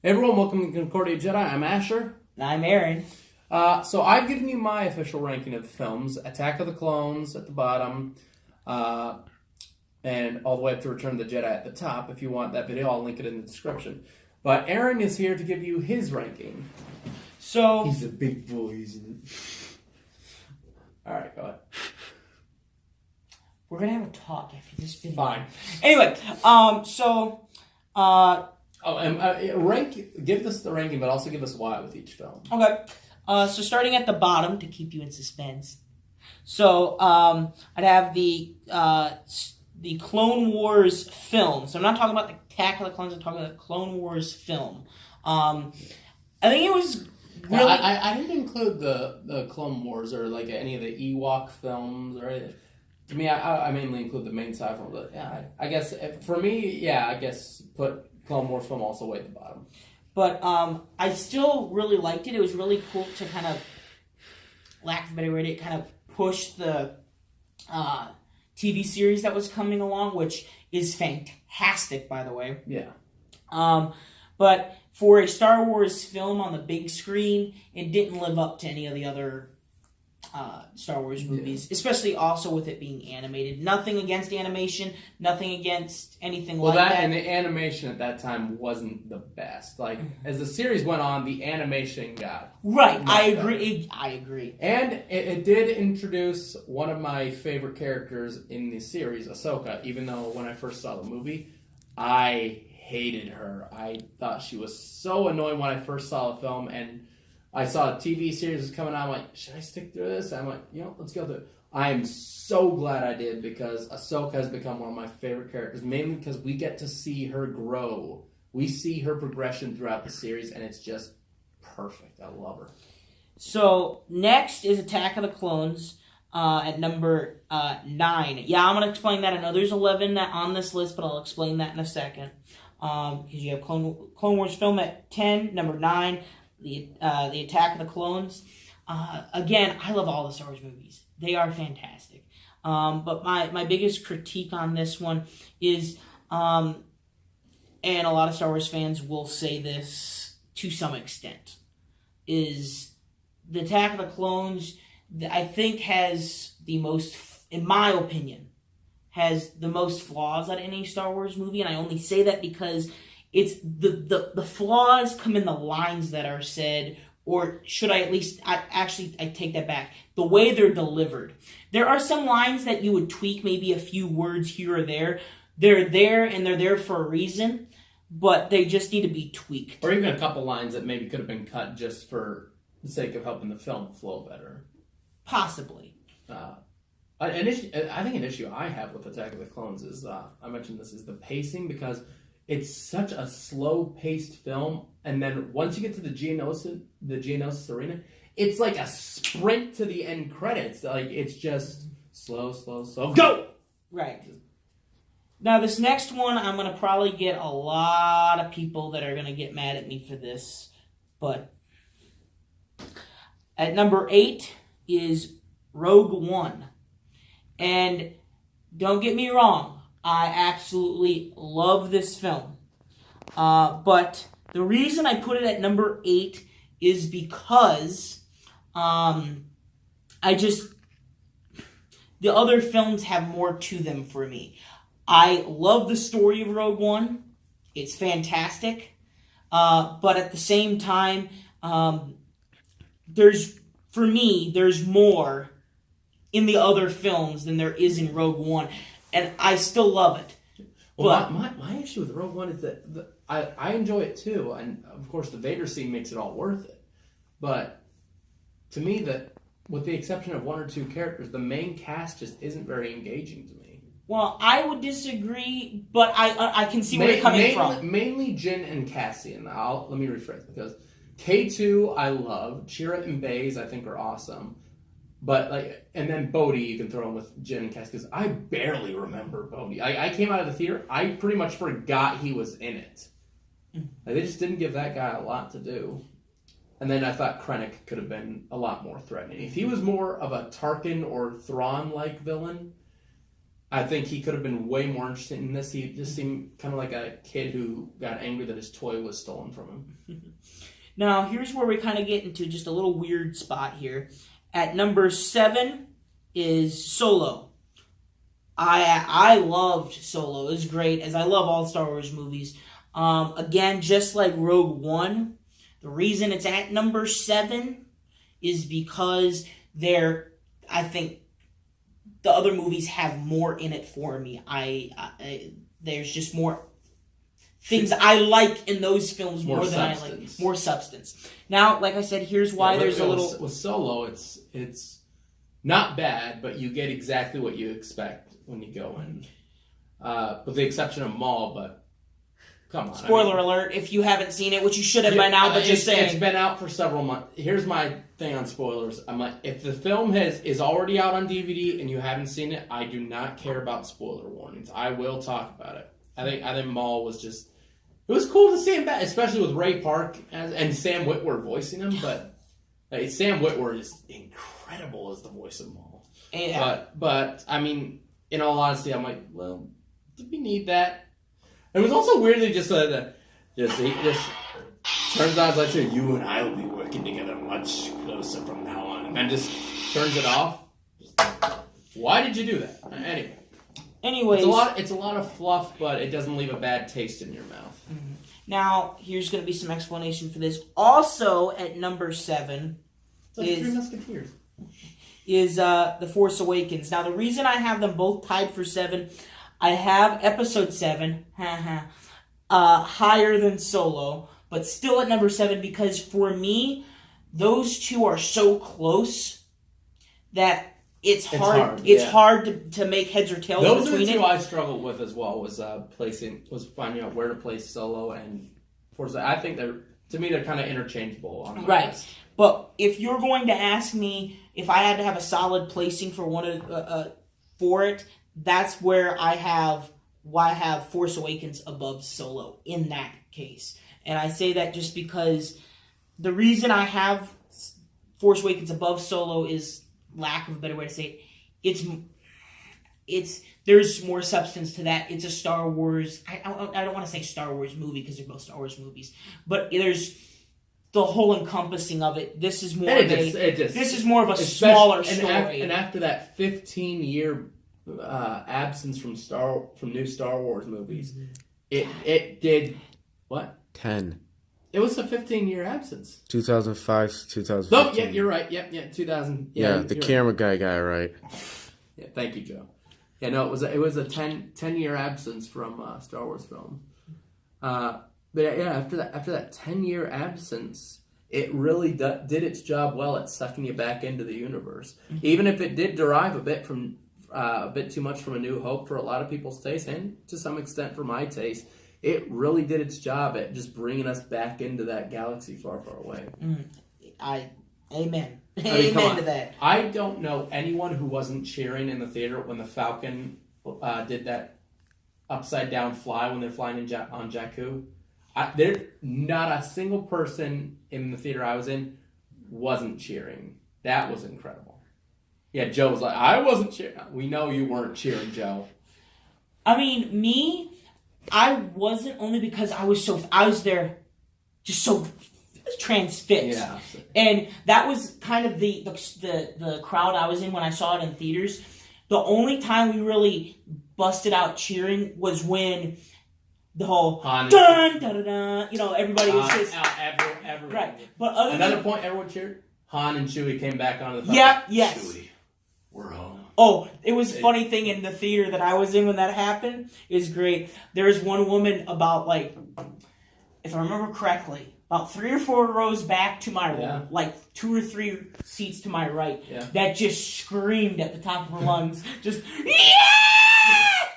Hey everyone, welcome to Concordia Jedi. I'm Asher. And I'm Aaron. So I've given you my official ranking of the films. Attack of the Clones at the bottom, and all the way up to Return of the Jedi at the top. If you want that video, I'll link it in the description. But Aaron is here to give you his ranking. So He's a big boy, isn't he? Alright, go ahead. we're gonna have a talk after this video. Fine. Anyway, Give us the ranking, but also give us why with each film. okay. So starting at the bottom to keep you in suspense. So I'd have the Clone Wars film. So I'm not talking about the Attack of the Clones. I'm talking about the Clone Wars film. I think it was really. I didn't include the Clone Wars or like any of the Ewok films or anything. To me, I mainly include the main sci-fi. But yeah, I guess for me, I guess put Clone Wars film also way at the bottom. But I still really liked it. It was really cool to kind of, lack of a better word, it kind of push the TV series that was coming along, which is fantastic, by the way. Yeah. But for a Star Wars film on the big screen, it didn't live up to any of the other Star Wars movies, especially also with it being animated. Nothing against animation, nothing against anything like that. And the animation at that time wasn't the best. Like, as the series went on, the animation got right. I agree. agree. And it did introduce one of my favorite characters in the series, Ahsoka, even though when I first saw the movie, I hated her. I thought she was so annoying when I first saw the film, and I saw a TV series was coming out. I'm like, should I stick through this? I'm like, let's go through it. I am so glad I did because Ahsoka has become one of my favorite characters, mainly because we get to see her grow. We see her progression throughout the series, and it's just perfect. I love her. So, next is Attack of the Clones at number 9. Yeah, I'm going to explain that. I know there's 11 on this list, but I'll explain that in a second. Because you have Clone Wars film at 10, number 9. The Attack of the Clones. Again, I love all the Star Wars movies. They are fantastic. But my biggest critique on this one is, and a lot of Star Wars fans will say this to some extent, is the Attack of the Clones, I think has the most, in my opinion, has the most flaws out of any Star Wars movie. And I only say that because it's the flaws come in the lines that are said, or should I at least, I take that back, the way they're delivered. There are some lines that you would tweak, maybe a few words here or there. They're there, and they're there for a reason, but they just need to be tweaked. Or even a couple lines that maybe could have been cut just for the sake of helping the film flow better. Possibly. I think an issue I have with Attack of the Clones is, I mentioned this, is the pacing, because it's such a slow-paced film, and then once you get to the Geonosis arena, it's like a sprint to the end credits. Like, it's just slow, go! Right. Now, this next one, I'm going to probably get a lot of people that are going to get mad at me for this, but at number 8 is Rogue One. And don't get me wrong, I absolutely love this film. But the reason I put it at number 8 is because the other films have more to them for me. I love the story of Rogue One. It's fantastic. But at the same time, there's more in the other films than there is in Rogue One. And I still love it. Well, my issue with Rogue One is that I enjoy it too, and of course the Vader scene makes it all worth it. But to me, that with the exception of one or two characters, the main cast just isn't very engaging to me. Well, I would disagree, but I can see where you're coming from. Mainly Jyn and Cassian. Let me rephrase, because K2 I love, Chirrut and Baze I think are awesome. But and then Bodhi you can throw in with Jyn and Cass, because I barely remember Bodhi. I came out of the theater, I pretty much forgot he was in it. They just didn't give that guy a lot to do. And then I thought Krennic could have been a lot more threatening. If he was more of a Tarkin or Thrawn-like villain, I think he could have been way more interested in this. He just seemed kind of like a kid who got angry that his toy was stolen from him. Now, here's where we kind of get into just a little weird spot here. At number 7 is Solo. I loved Solo. It was great, as I love all Star Wars movies. Again, just like Rogue One, the reason it's at number 7 is because I think the other movies have more in it for me. There's just more things I like in those films more than substance. I like. More substance. Now, like I said, here's why there's a little... With Solo, it's not bad, but you get exactly what you expect when you go in. With the exception of Maul, but come on. Spoiler alert, if you haven't seen it, which you should have by now, but just saying. It's been out for several months. Here's my thing on spoilers. I'm like, if the film is already out on DVD and you haven't seen it, I do not care about spoiler warnings. I will talk about it. I think Maul was just... It was cool to see him back, especially with Ray Park and Sam Witwer voicing him, but Sam Witwer is incredible as the voice of Maul. Yeah. But I mean, in all honesty, I'm like, well, did we need that? It was also weird that just turns out it's like, you and I will be working together much closer from now on, and then just turns it off. Why did you do that? Anyways, it's a lot of fluff, but it doesn't leave a bad taste in your mouth. Mm-hmm. Now, here's going to be some explanation for this. Also, at number 7 Three Musketeers. Is The Force Awakens. Now, the reason I have them both tied for 7, I have Episode 7 higher than Solo, but still at number 7 because for me, those two are so close that it's hard. It's hard to make heads or tails Those between it. Those are the two I struggled with as well. Was finding out where to place Solo and Force. I think they're kind of interchangeable. On my list. But if you're going to ask me if I had to have a solid placing for for it, that's where I have Force Awakens above Solo in that case. And I say that just because the reason I have Force Awakens above Solo is, lack of a better way to say it, there's more substance to that. It's a Star Wars. I don't want to say Star Wars movie because they're both Star Wars movies, but there's the whole encompassing of it. This is more. This is more of a smaller story. And after that 15-year absence from new Star Wars movies, it did what? 10. It was a 15-year absence. 2005 to 2015. Oh, yeah, you're right. Yep, 2000. Yeah, the camera guy got it right. Yeah, thank you, Joe. Yeah, no, it was a 10-year absence from Star Wars film. But yeah, after that 10-year absence, it really did its job well at sucking you back into the universe. Mm-hmm. Even if it did derive a bit too much from A New Hope for a lot of people's taste, and to some extent for my taste. It really did its job at just bringing us back into that galaxy far, far away. Amen. Amen to that. I don't know anyone who wasn't cheering in the theater when the Falcon did that upside down fly when they're flying on Jakku. There, not a single person in the theater I was in wasn't cheering. That was incredible. Yeah, Joe was like, I wasn't cheering. We know you weren't cheering, Joe. I mean, I wasn't, only because I was there just so transfixed. Yeah. And that was kind of the crowd I was in when I saw it in theaters. The only time we really busted out cheering was when the whole dun dun dun dun, everybody was just everyone. Right. But another point everyone cheered, Han and Chewie came back onto the phone. Yeah, yes. Chewie, we're home. Oh, it was a funny thing in the theater that I was in when that happened. It was great. There was one woman about, if I remember correctly, about 3 or 4 rows back to my right, 2 or 3 seats to my right, that just screamed at the top of her lungs. Just, yeah!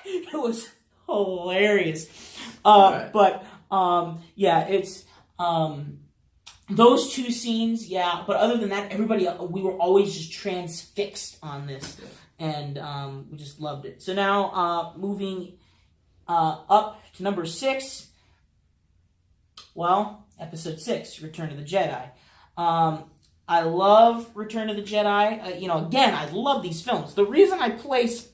It was hilarious. Right. But, it's... those 2 scenes, but other than that, everybody, we were always just transfixed on this. And we just loved it. So now, moving up to number 6. Well, Episode 6, Return of the Jedi. I love Return of the Jedi. Again, I love these films. The reason I place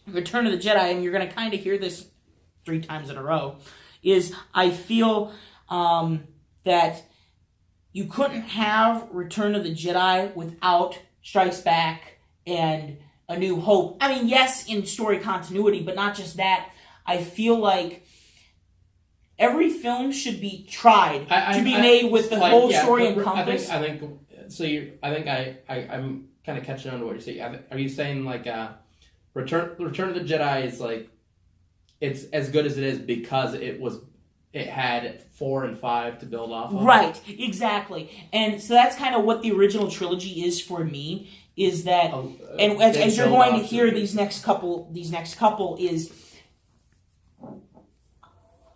Return of the Jedi, and you're going to kind of hear this 3 times in a row, is I feel that you couldn't have Return of the Jedi without Strikes Back and A New Hope. I mean, yes, in story continuity, but not just that. I feel like every film should be tried to be made with the whole story encompassed. I think so. I'm kind of catching on to what you're saying. Are you saying like Return of the Jedi is like it's as good as it is because it had 4 and 5 to build off of? Right, exactly. And so that's kind of what the original trilogy is for me. Is that and as you're going to hear these next couple is.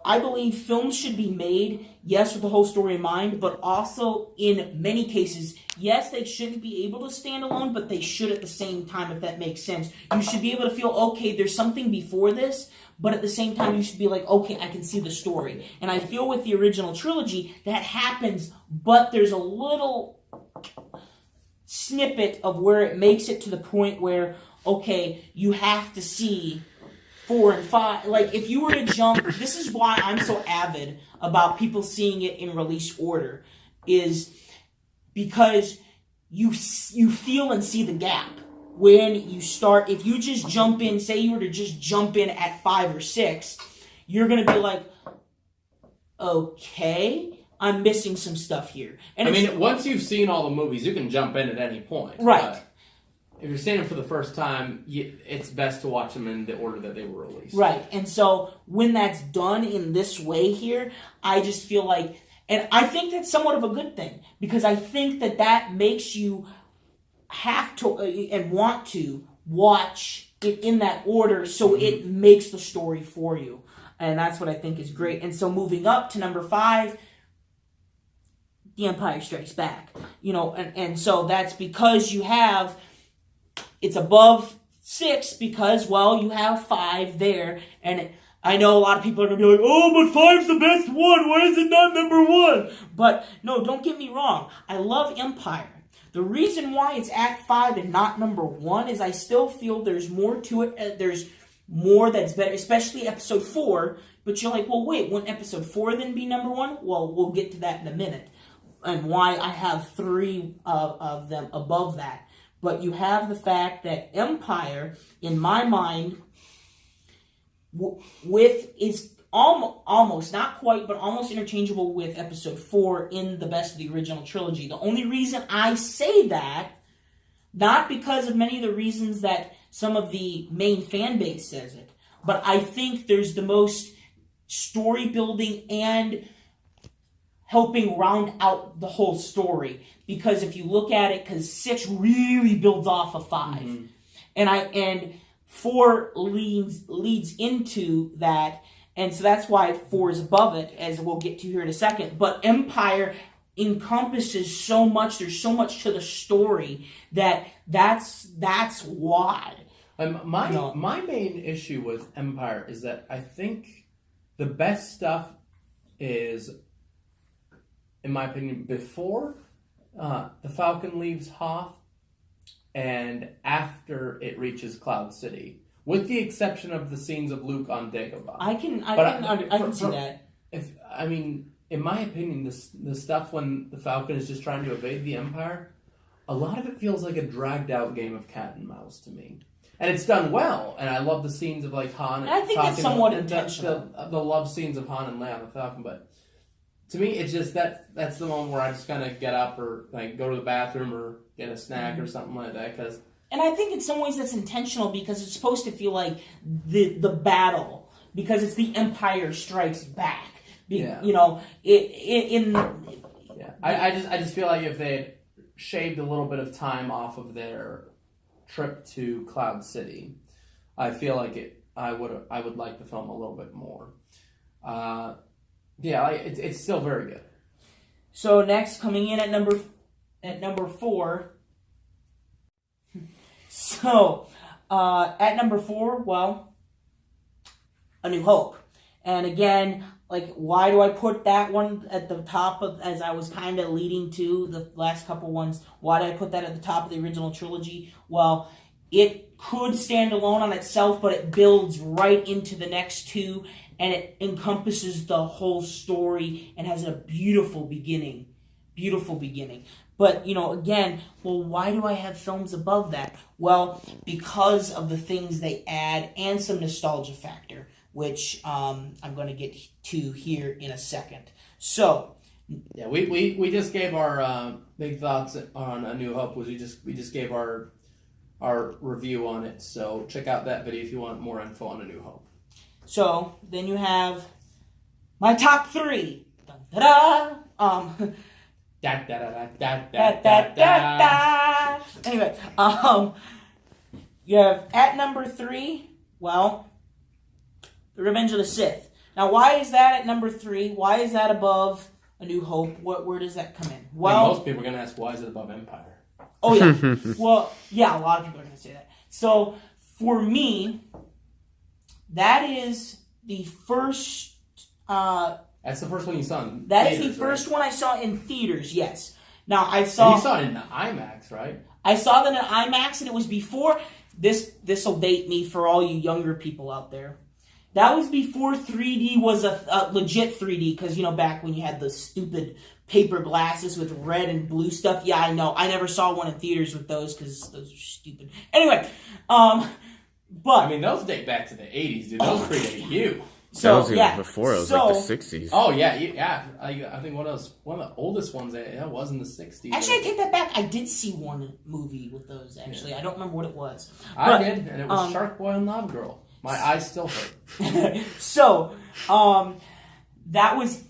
I believe films should be made, yes, with the whole story in mind, but also in many cases, yes, they shouldn't be able to stand alone, but they should at the same time, if that makes sense. You should be able to feel, okay, there's something before this, but at the same time, you should be like, okay, I can see the story. And I feel with the original trilogy, that happens, but there's a little snippet of where it makes it to the point where, okay, you have to see 4 and 5. Like, if you were to jump, this is why I'm so avid about people seeing it in release order, is because you feel and see the gap when you start. If you just jump in, say you were to just jump in at 5 or 6, you're going to be like, okay, I'm missing some stuff here. And I mean, once you've seen all the movies, you can jump in at any point. Right. If you're seeing them for the first time, it's best to watch them in the order that they were released. Right, and so when that's done in this way here, I just feel like, and I think that's somewhat of a good thing, because I think that makes you have to and want to watch it in that order so it makes the story for you. And that's what I think is great. And so moving up to number 5, The Empire Strikes Back. And so that's because you have... It's above 6 because, well, you have 5 there. And I know a lot of people are going to be like, oh, but 5's the best one. Why is it not number 1? But, no, don't get me wrong. I love Empire. The reason why it's at 5 and not number 1 is I still feel there's more to it. There's more that's better, especially episode 4. But you're like, well, wait, wouldn't episode 4 then be number 1? Well, we'll get to that in a minute. And why I have 3 of them above that. But you have the fact that Empire, in my mind, is almost, not quite, but almost interchangeable with Episode 4 in the best of the original trilogy. The only reason I say that, not because of many of the reasons that some of the main fan base says it, but I think there's the most story building and helping round out the whole story. Because if you look at it, because 6 really builds off of 5. Mm-hmm. And 4 leads into that, and so that's why 4 is above it, as we'll get to here in a second. But Empire encompasses so much, there's so much to the story that's why. My main issue with Empire is that I think the best stuff is, in my opinion, before the Falcon leaves Hoth and after it reaches Cloud City, with the exception of the scenes of Luke on Dagobah. I can see that. In my opinion, the stuff when the Falcon is just trying to evade the Empire, a lot of it feels like a dragged out game of cat and mouse to me. And it's done well, and I love the scenes of like Han and I think Falcon, it's somewhat intentional. The love scenes of Han and Leia on the Falcon, but to me, it's just that's the moment where I just kind of get up or like go to the bathroom or get a snack or something like that. And I think in some ways that's intentional because it's supposed to feel like the battle, because it's the Empire Strikes Back. Yeah. I just feel like if they had shaved a little bit of time off of their trip to Cloud City, I feel like I would like the film a little bit more. It's still very good. So next, coming in at number 4. So at number 4, well, A New Hope, and again, like, why do I put that one at the top of, as I was kind of leading to the last couple ones? Why did I put that at the top of the original trilogy? Well, it could stand alone on itself, but it builds right into the next two, and it encompasses the whole story and has a beautiful beginning. Beautiful beginning. But, again, well, why do I have films above that? Well, because of the things they add and some nostalgia factor, which I'm going to get to here in a second. So, yeah, we just gave our big thoughts on A New Hope. We just gave our review on it. So check out that video if you want more info on A New Hope. So then you have my top 3. Dun, da, da. Da, da, da, da, da, da, da, da. Anyway, you have at number 3, well, The Revenge of the Sith. Now, why is that at number 3? Why is that above A New Hope? Where does that come in? Well, most people are going to ask, why is it above Empire? Oh, yeah. Well, yeah, a lot of people are going to say that. So, for me, that is the first... That's the first one you saw in That theaters, is the first one I saw in theaters, yes. Now, And you saw it in the IMAX, right? I saw that in IMAX, and it was before... This will date me for all you younger people out there. That was before 3D was a legit 3D, because, back when you had the stupid paper glasses with red and blue stuff. Yeah, I know. I never saw one in theaters with those, because those are stupid. Anyway, but... I mean, those date back to the 80s, dude. Those predate you. That was even before. It was like the 60s. Oh, yeah. I think one of the oldest ones that was in the 60s. Actually, I take that back. I did see one movie with those, actually. Yeah. I don't remember what it was. I did, and it was Shark Boy and Lava Girl. My eyes still hurt. So, that was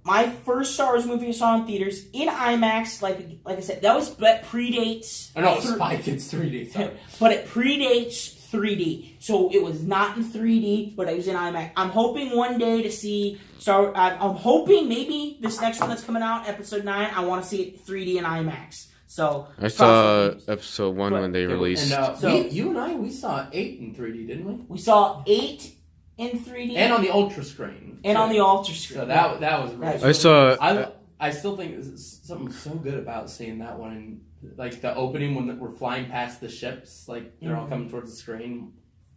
my first Star Wars movie I saw in theaters in IMAX. Like I said, that predates. Oh no, Spy Kids 3D. Sorry, but it predates 3D, so it was not in 3D, but it was in IMAX. I'm hoping one day to see I'm hoping maybe this next one that's coming out, Episode 9. I want to see it 3D in IMAX. So I saw Episode 1 when they released. And you and I, we saw 8 in 3D, didn't we? We saw 8 in 3D, and on the Ultra screen. On the Ultra screen. So that was really. I saw. I still think there's something so good about seeing that one, and like the opening when we're flying past the ships, like they're all coming towards the screen.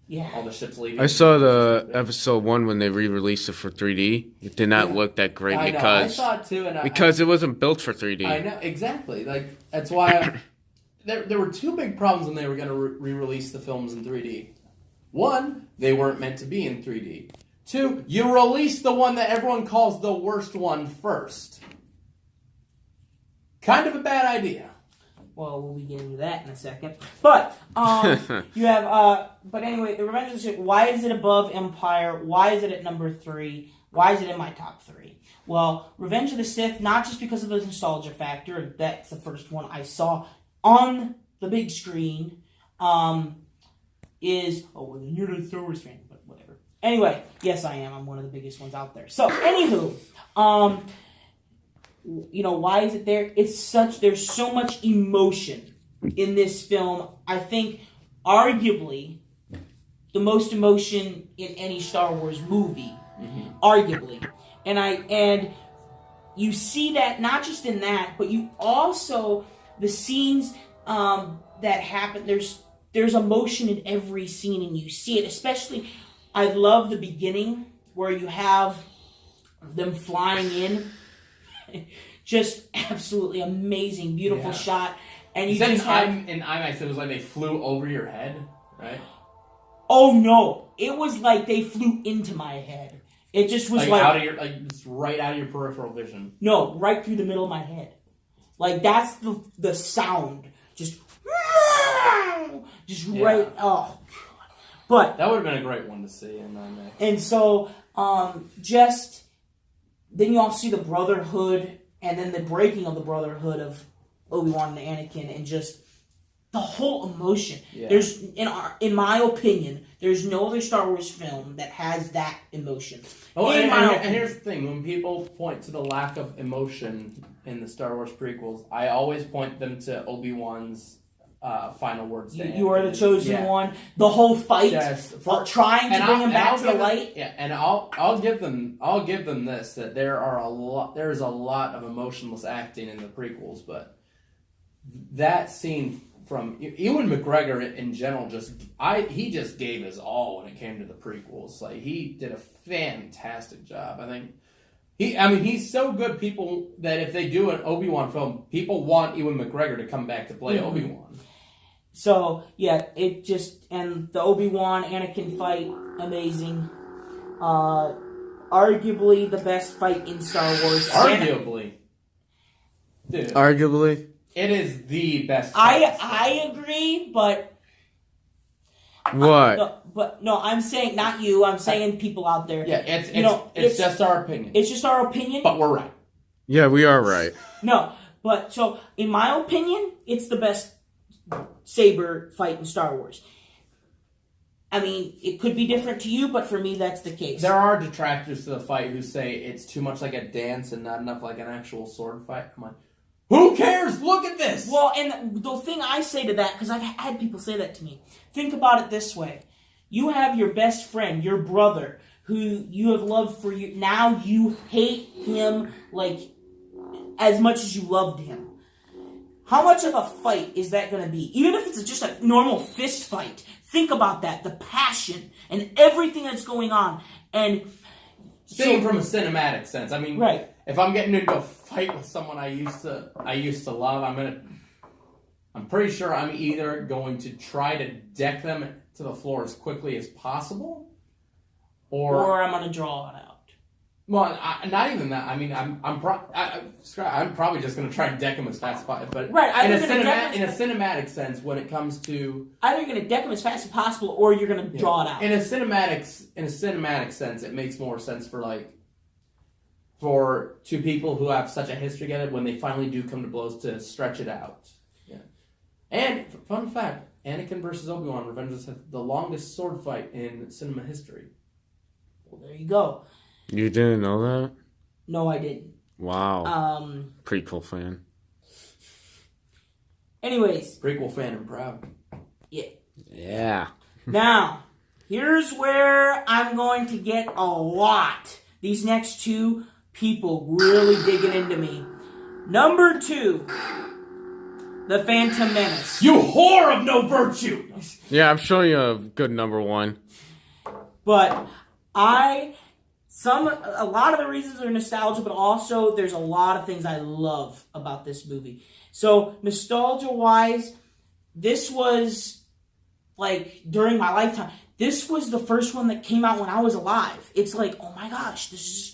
Yeah. All the ships leaving. I saw the Episode 1 when they re-released it for 3D. It did not look that great I saw it too, and because it wasn't built for 3D. I know exactly. Like that's why there were 2 big problems when they were going to re-release the films in 3D. 1, they weren't meant to be in 3D. 2, you released the one that everyone calls the worst one first. Kind of a bad idea. Well, we'll be getting to that in a second. But, you have, but anyway, The Revenge of the Sith, why is it above Empire? Why is it at number 3? Why is it in my top 3? Well, Revenge of the Sith, not just because of the nostalgia factor, that's the first one I saw on the big screen, is, well, then you're not a Star Wars fan, but whatever. Anyway, yes, I am. I'm one of the biggest ones out there. So, anywho, why is it there? There's so much emotion in this film. I think, arguably, the most emotion in any Star Wars movie. Mm-hmm. Arguably. And you see that, not just in that, but you also, the scenes that happen, there's emotion in every scene, and you see it. Especially, I love the beginning, where you have them flying in. Just absolutely amazing, beautiful shot. And you just have... in IMAX, it was like they flew over your head, right? Oh no! It was like they flew into my head. It just was like out of your, just right out of your peripheral vision. No, right through the middle of my head. Like that's the sound. Just right. Oh, but that would have been a great one to see in IMAX. And so, just then you all see the Brotherhood, and then the breaking of the Brotherhood of Obi-Wan and Anakin, and just the whole emotion. Yeah. There's, in my opinion, there's no other Star Wars film that has that emotion. Oh, and here's the thing: when people point to the lack of emotion in the Star Wars prequels, I always point them to Obi-Wan's final words. You are the chosen one. The whole fight, trying to bring him back to the light. Yeah, and I'll give them this, that there's a lot of emotionless acting in the prequels, but that scene from Ewan McGregor in general. He just gave his all when it came to the prequels. Like, he did a fantastic job. I think he's so good. People that if they do an Obi-Wan film, people want Ewan McGregor to come back to play Obi-Wan. So yeah, and the Obi-Wan Anakin fight, amazing. Arguably the best fight in Star Wars. Arguably. Dude, Arguably. it is the best. I agree, but What? no, I'm saying not you. I'm saying people out there. Yeah, it's just our opinion. It's just our opinion. But we're right. Yeah, we are right. No, but so in my opinion, it's the best saber fight in Star Wars. I mean, it could be different to you, but for me, that's the case. There are detractors to the fight who say it's too much like a dance and not enough like an actual sword fight. Come on. Who cares? Look at this! Well, and the thing I say to that, because I've had people say that to me, think about it this way. You have your best friend, your brother, who you have loved for you. Now you hate him like as much as you loved him. How much of a fight is that going to be? Even if it's just a normal fist fight, think about that. The passion and everything that's going on. And Speaking from a cinematic sense, I mean, right. If I'm getting into a fight with someone I used to love, I'm pretty sure I'm either going to try to deck them to the floor as quickly as possible, or I'm going to draw it out. Well, not even that. I mean, I'm probably just going to try and deck him as fast as possible. But right, in a cinematic sense, when it comes to either you're going to deck him as fast as possible, or you're going to draw it out. In a cinematic sense, it makes more sense for two people who have such a history together when they finally do come to blows to stretch it out. Yeah. And fun fact: Anakin versus Obi-Wan: Revenge of the Sith, the longest sword fight in cinema history. Well, there you go. You didn't know that? No, I didn't. Wow. Prequel fan. Anyways. Prequel fan and proud. Yeah. Yeah. Now, here's where I'm going to get a lot. These next two people really digging into me. Number 2. The Phantom Menace. You whore of no virtue! Yeah, I'm showing you a good number 1. But a lot of the reasons are nostalgia, but also there's a lot of things I love about this movie. So, nostalgia-wise, this was, like, during my lifetime, this was the first one that came out when I was alive. It's like, oh my gosh,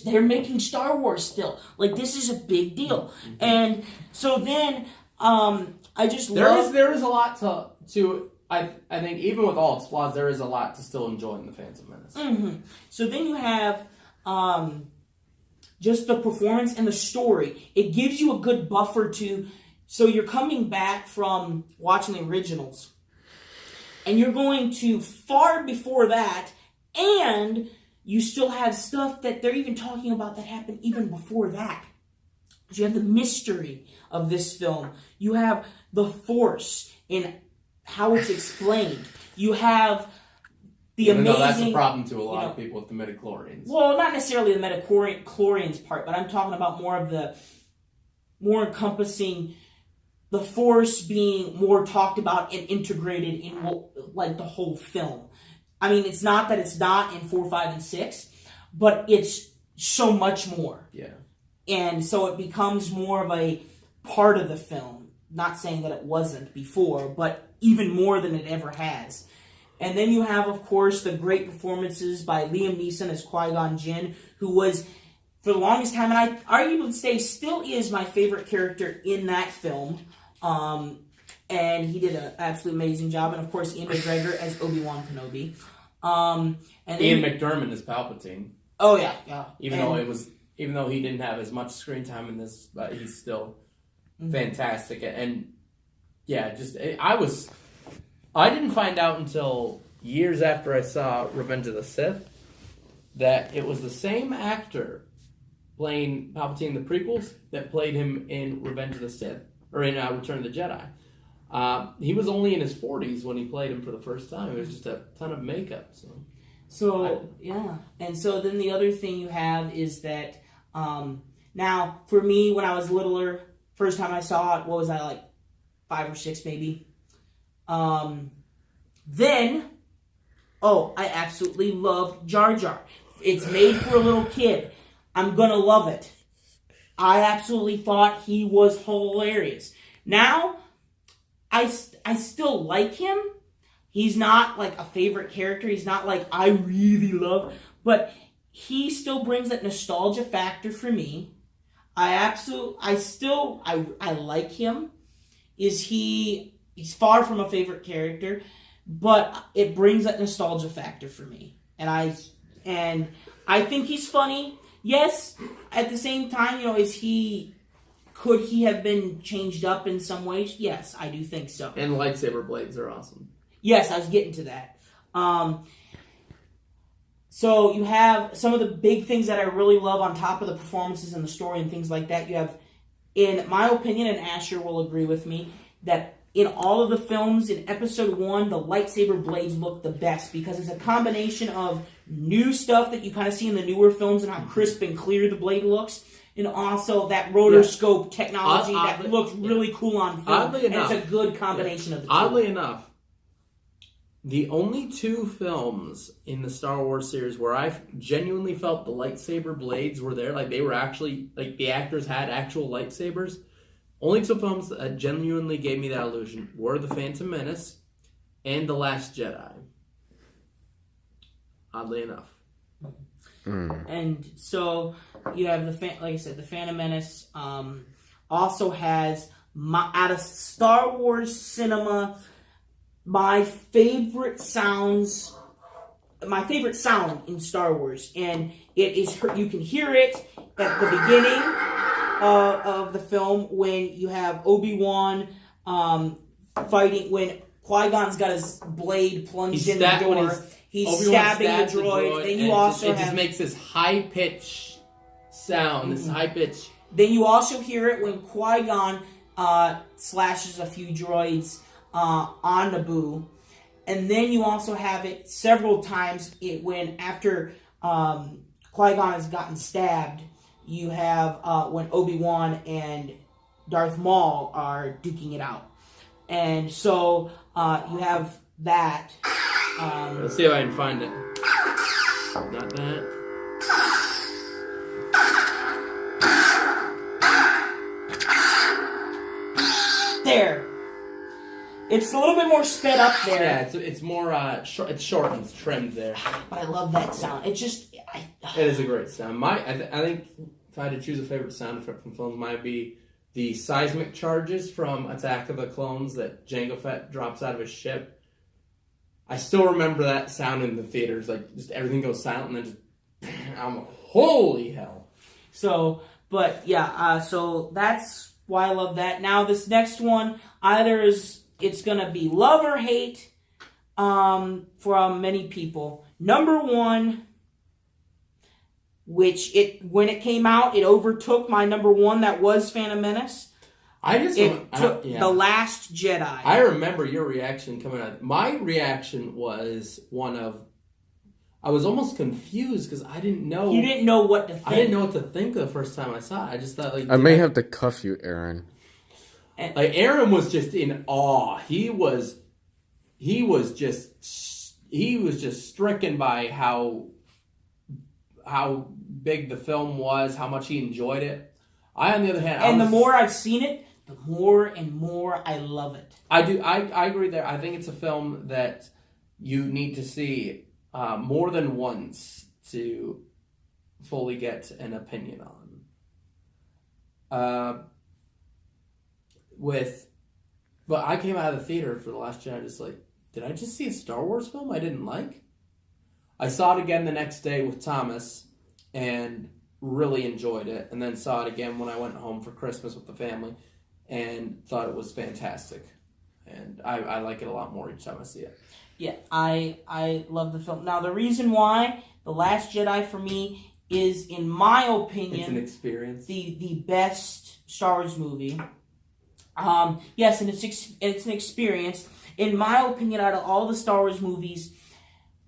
they're making Star Wars still. Like, this is a big deal. Mm-hmm. And so then, I just love... There is a lot to I think even with all its flaws, there is a lot to still enjoy in The Phantom Menace. Mm-hmm. So then you have just the performance and the story. It gives you a good buffer to... So you're coming back from watching the originals, and you're going to far before that, and you still have stuff that they're even talking about that happened even before that. So you have the mystery of this film. You have the Force in how it's explained. You have the amazing... that's a problem to a lot of people with the midichlorians. Well, not necessarily the midichlorians part, but I'm talking about more encompassing the Force being more talked about and integrated in the whole film. I mean, it's not that it's not in 4, 5, and 6, but it's so much more. Yeah. And so it becomes more of a part of the film. Not saying that it wasn't before, but even more than it ever has. And then you have, of course, the great performances by Liam Neeson as Qui-Gon Jinn, who was, for the longest time, and I arguably say still is my favorite character in that film. And he did an absolutely amazing job. And, of course, Ian McGregor as Obi-Wan Kenobi. And Ian McDiarmid as Palpatine. Oh, yeah. Even though he didn't have as much screen time in this, but he's still fantastic. And yeah, I didn't find out until years after I saw Revenge of the Sith that it was the same actor playing Palpatine in the prequels that played him in Revenge of the Sith, or in Return of the Jedi. He was only in his 40s when he played him for the first time. It was just a ton of makeup. Yeah. And so then the other thing you have is that, now, for me, when I was littler, first time I saw it, what was I, like 5 or 6 maybe. Then, I absolutely love Jar Jar. It's made for a little kid. I'm gonna love it. I absolutely thought he was hilarious. Now, I still like him. He's not like a favorite character. He's not like I really love, but he still brings that nostalgia factor for me. I like him. He's far from a favorite character, but it brings that nostalgia factor for me. And I think he's funny. Yes, at the same time, could he have been changed up in some ways? Yes, I do think so. And lightsaber blades are awesome. Yes, I was getting to that. So you have some of the big things that I really love on top of the performances and the story and things like that. You have, in my opinion, and Asher will agree with me, that in all of the films in episode 1, the lightsaber blades look the best because it's a combination of new stuff that you kind of see in the newer films and how crisp and clear the blade looks, and also that rotoscope technology that looks really cool on film. And it's a good combination of the two. Oddly enough, the only 2 films in the Star Wars series where I genuinely felt the lightsaber blades were there, like they were actually, like the actors had actual lightsabers, only 2 films that genuinely gave me that illusion were The Phantom Menace and The Last Jedi. Oddly enough. And so you have like I said, The Phantom Menace also has out of Star Wars cinema, my favorite sound in Star Wars, and it is you can hear it at the beginning of the film when you have Obi-Wan fighting when Qui-Gon's got his blade plunged in the door. He's stabbing the droid. Then you also it just makes this high pitch sound. This high pitch. Then you also hear it when Qui-Gon slashes a few droids on Naboo, and then you also have it several times when after Qui-Gon has gotten stabbed. You have when Obi-Wan and Darth Maul are duking it out, and so you have that. Let's see if I can find it. Not that. There. It's a little bit more sped up there. Yeah, it's more it's short and trimmed there. But I love that sound. It just it is a great sound. I think if I had to choose a favorite sound effect from films, might be the seismic charges from Attack of the Clones that Jango Fett drops out of his ship. I still remember that sound in the theaters. Like, just everything goes silent and then just... I'm holy hell. So, but yeah, so that's why I love that. Now, this next one, it's going to be love or hate from many people. Number 1, when it came out, it overtook my number 1 that was Phantom Menace. The Last Jedi. I remember your reaction coming out. My reaction was one of... I was almost confused because I didn't know... You didn't know what to think. I didn't know what to think the first time I saw it. I just thought, like... I may have to cuff you, Aaron. Like, Aaron was just in awe. He was just stricken by how big the film was, how much he enjoyed it. I, on the other hand... the more I've seen it, the more and more I love it. I do. I agree there. I think it's a film that you need to see more than once to fully get an opinion on. But I came out of the theater for The Last Jedi just like, did I just see a Star Wars film I didn't like? I saw it again the next day with Thomas and really enjoyed it, and then saw it again when I went home for Christmas with the family and thought it was fantastic. And I like it a lot more each time I see it. Yeah, I love the film. Now, the reason why The Last Jedi for me is, in my opinion... It's an experience. The best Star Wars movie. Yes, and it's an experience. In my opinion, out of all the Star Wars movies,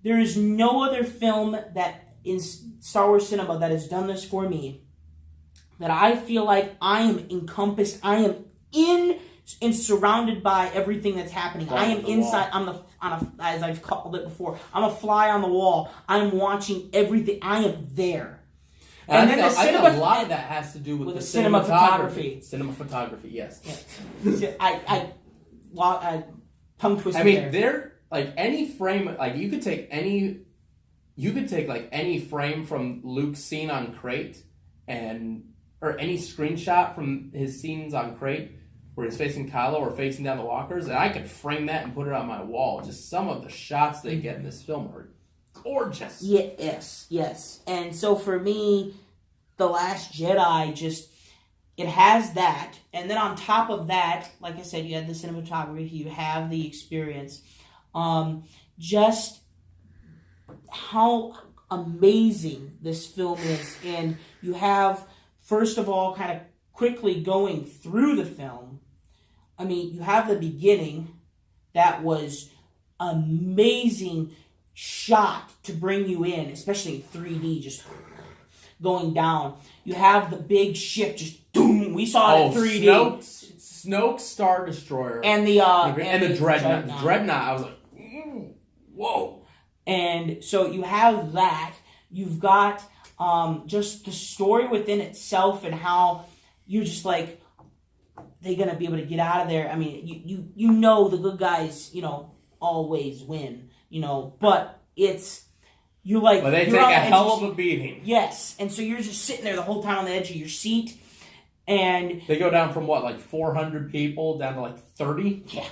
there is no other film that in Star Wars cinema that has done this for me. That I feel like I am encompassed. I am in and surrounded by everything that's happening. Fly I am on the inside. As I've called it before, I'm a fly on the wall. I'm watching everything. I am there. And then I think a lot of that has to do with the cinematography. Cinematography, yes. I tongue twisted. I mean, they're like any frame. Like you could take any frame from Luke's scene on Crate, or any screenshot from his scenes on Crate, where he's facing Kylo or facing down the walkers, and I could frame that and put it on my wall. Just some of the shots they get in this film are gorgeous. Yes. And so for me, The Last Jedi it has that, and then on top of that, like I said, you have the cinematography, you have the experience. Just how amazing this film is, and you have, first of all, kind of quickly going through the film. I mean, you have the beginning that was amazing shot to bring you in, especially in 3D, just going down. You have the big ship just boom. We saw it in 3D. Snoke Star Destroyer And the Dreadnought. The Dreadnought, I was like, whoa. And so you have that. You've got just the story within itself and how you're just like, they're going to be able to get out of there. I mean, you know the good guys, always win, but it's, you're like... But they take a hell of a beating. Yes, and so you're just sitting there the whole time on the edge of your seat, and... They go down from, 400 people down to, 30? Yeah.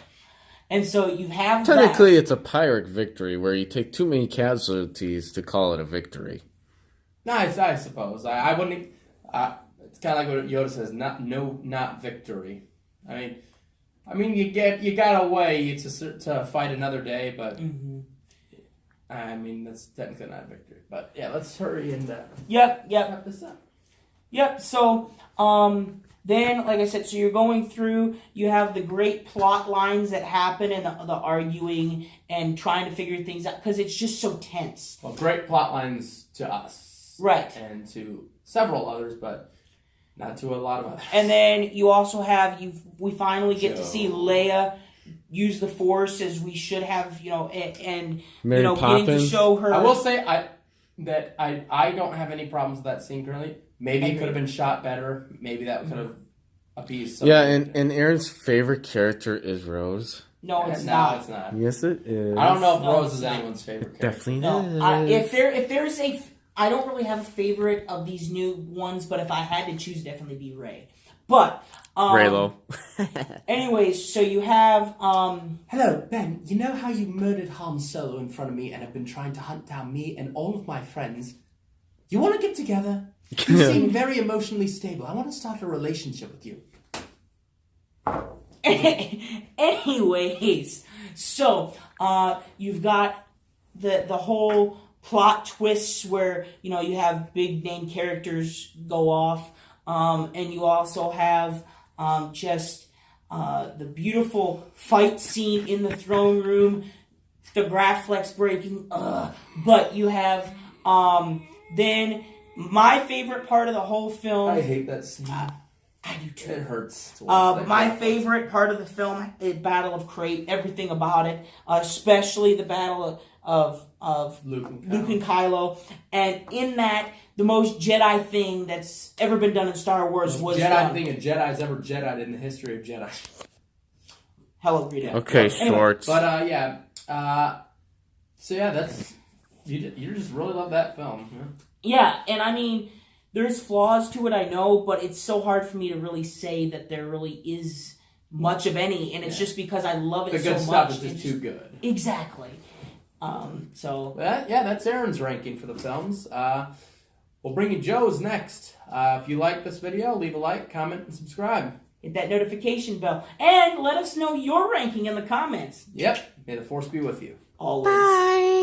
And so you have Technically, it's a Pyrrhic victory where you take too many casualties to call it a victory. No, I suppose. I wouldn't... it's kind of like what Yoda says, not victory. I mean, you got away to fight another day, but... Mm-hmm. I mean, that's technically not a victory. But, yeah, let's hurry and Yep. wrap this up. Yep, so... Then, like I said, so you're going through, you have the great plot lines that happen and the arguing and trying to figure things out, because it's just so tense. Well, great plot lines to us. Right. And to several others, but not to a lot of others. And then you also have, we finally get to see Leia use the Force as we should have, and, Mary getting to show her. I will say I don't have any problems with that scene currently. Maybe it could have been shot better. Maybe that could have appeased something. Yeah, and Aaron's favorite character is Rose. No, it's no, not. it's not. Yes, it is. I don't know if No, Rose it's is not. anyone's favorite character. Definitely is. If there's I don't really have a favorite of these new ones, but if I had to choose, it'd definitely be Rey. But Reylo. anyways, so you have Hello, Ben. You know how you murdered Han Solo in front of me and have been trying to hunt down me and all of my friends? You want to get together? You seem very emotionally stable. I want to start a relationship with you. anyways, so you've got the whole plot twists where you have big name characters go off, and you also have just the beautiful fight scene in the throne room, the Graflex breaking, but you have then my favorite part of the whole film. I hate that scene. I do too. It hurts. To watch that. My favorite part of the film is Battle of Crate. Everything about it, especially the battle of Luke and Kylo. And in that, the most Jedi thing that's ever been done in Star Wars was Jedi thing a Jedi's ever Jedi'd in the history of Jedi. Hello, Rita. Okay, Anyway, Shorts. But so yeah, that's you just really love that film. Yeah, and I mean, there's flaws to it, I know, but it's so hard for me to really say that there really is much of any, and it's just because I love it The so good much. stuff is just too good. Exactly. So That's Aaron's ranking for the films. We'll bring you Joe's next. If you like this video, leave a like, comment, and subscribe. hit that notification bell, and let us know your ranking in the comments. Yep. May the Force be with you. Always. Bye.